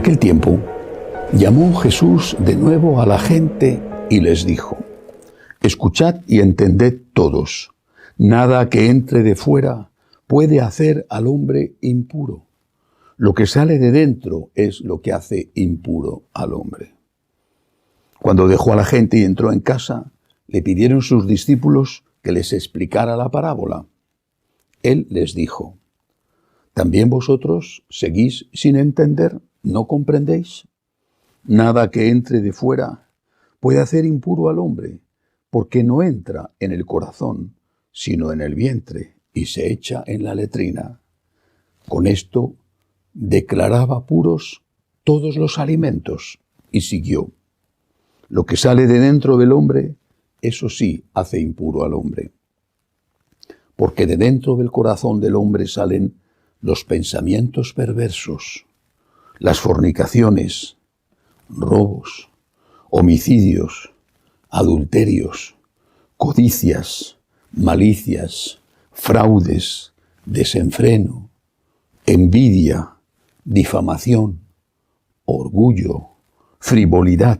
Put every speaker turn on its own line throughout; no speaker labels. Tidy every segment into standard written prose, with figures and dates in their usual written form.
aquel tiempo, llamó Jesús de nuevo a la gente y les dijo: escuchad y entended todos, nada que entre de fuera puede hacer al hombre impuro. Lo que sale de dentro es lo que hace impuro al hombre. Cuando dejó a la gente y entró en casa, le pidieron sus discípulos que les explicara la parábola. Él les dijo: ¿también vosotros seguís sin entender? ¿No comprendéis? Nada que entre de fuera puede hacer impuro al hombre, porque no entra en el corazón, sino en el vientre, y se echa en la letrina. Con esto declaraba puros todos los alimentos, y siguió: lo que sale de dentro del hombre, eso sí hace impuro al hombre. Porque de dentro del corazón del hombre salen los pensamientos perversos, las fornicaciones, robos, homicidios, adulterios, codicias, malicias, fraudes, desenfreno, envidia, difamación, orgullo, frivolidad.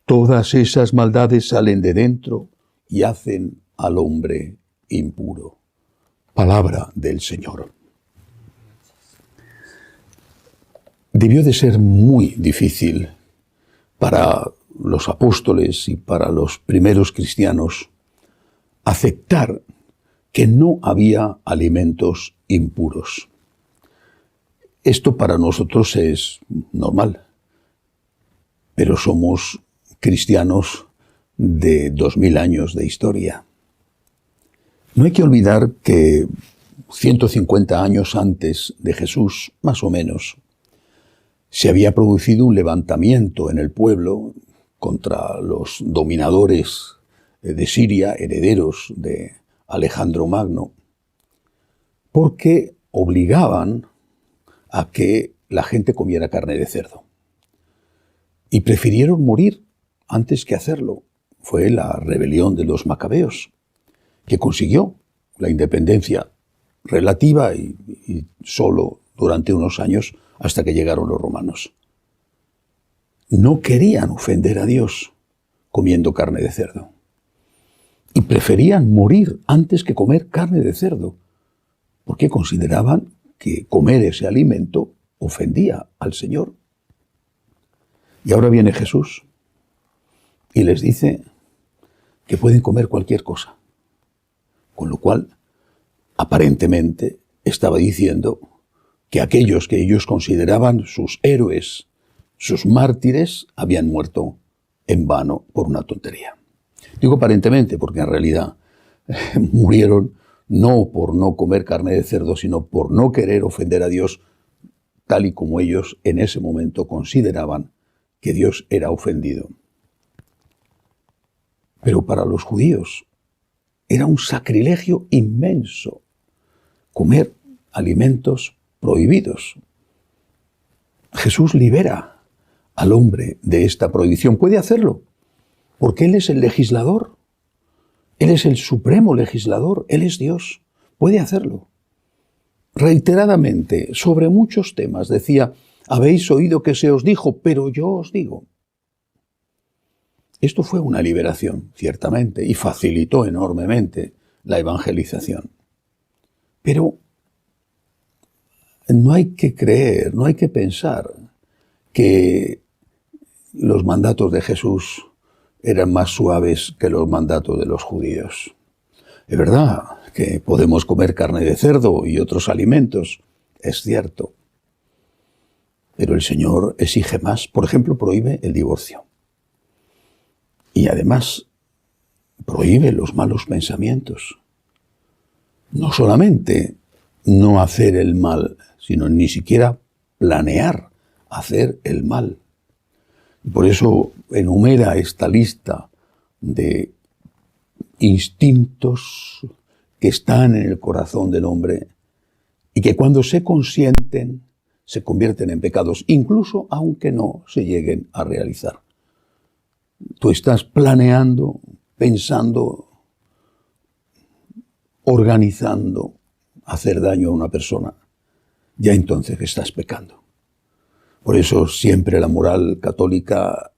Todas esas maldades salen de dentro y hacen al hombre impuro. Palabra del Señor. Debió de ser muy difícil para los apóstoles y para los primeros cristianos aceptar que no había alimentos impuros. Esto para nosotros es normal, pero somos cristianos de 2000 años de historia. No hay que olvidar que 150 años antes de Jesús, más o menos, se había producido un levantamiento en el pueblo contra los dominadores de Siria, herederos de Alejandro Magno, porque obligaban a que la gente comiera carne de cerdo. Y prefirieron morir antes que hacerlo. Fue la rebelión de los macabeos, que consiguió la independencia relativa y solo durante unos años, hasta que llegaron los romanos. No querían ofender a Dios comiendo carne de cerdo. Y preferían morir antes que comer carne de cerdo, porque consideraban que comer ese alimento ofendía al Señor. Y ahora viene Jesús y les dice que pueden comer cualquier cosa. Con lo cual, aparentemente, estaba diciendo que aquellos que ellos consideraban sus héroes, sus mártires, habían muerto en vano por una tontería. Digo aparentemente porque en realidad murieron no por no comer carne de cerdo, sino por no querer ofender a Dios, tal y como ellos en ese momento consideraban que Dios era ofendido. Pero para los judíos era un sacrilegio inmenso comer alimentos prohibidos. Jesús libera al hombre de esta prohibición. Puede hacerlo, porque Él es el legislador. Él es el supremo legislador. Él es Dios. Puede hacerlo. Reiteradamente, sobre muchos temas, decía: habéis oído que se os dijo, pero yo os digo. Esto fue una liberación, ciertamente, y facilitó enormemente la evangelización. Pero no hay que creer, no hay que pensar que los mandatos de Jesús eran más suaves que los mandatos de los judíos. Es verdad que podemos comer carne de cerdo y otros alimentos, es cierto. Pero el Señor exige más. Por ejemplo, prohíbe el divorcio. Y además prohíbe los malos pensamientos. No solamente no hacer el mal, sino ni siquiera planear hacer el mal. Y por eso enumera esta lista de instintos que están en el corazón del hombre y que cuando se consienten se convierten en pecados, incluso aunque no se lleguen a realizar. Tú estás planeando, pensando, organizando hacer daño a una persona, ya entonces estás pecando. Por eso siempre la moral católica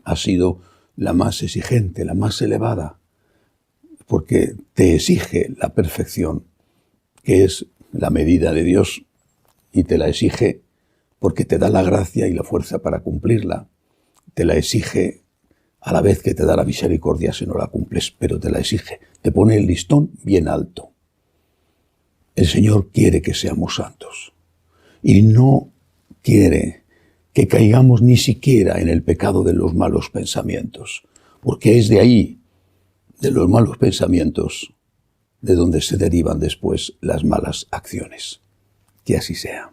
ha sido la más exigente, la más elevada, porque te exige la perfección, que es la medida de Dios, y te la exige porque te da la gracia y la fuerza para cumplirla. Te la exige a la vez que te da la misericordia si no la cumples, pero te la exige. Te pone el listón bien alto. El Señor quiere que seamos santos y no quiere que caigamos ni siquiera en el pecado de los malos pensamientos, porque es de ahí, de los malos pensamientos, de donde se derivan después las malas acciones. Que así sea.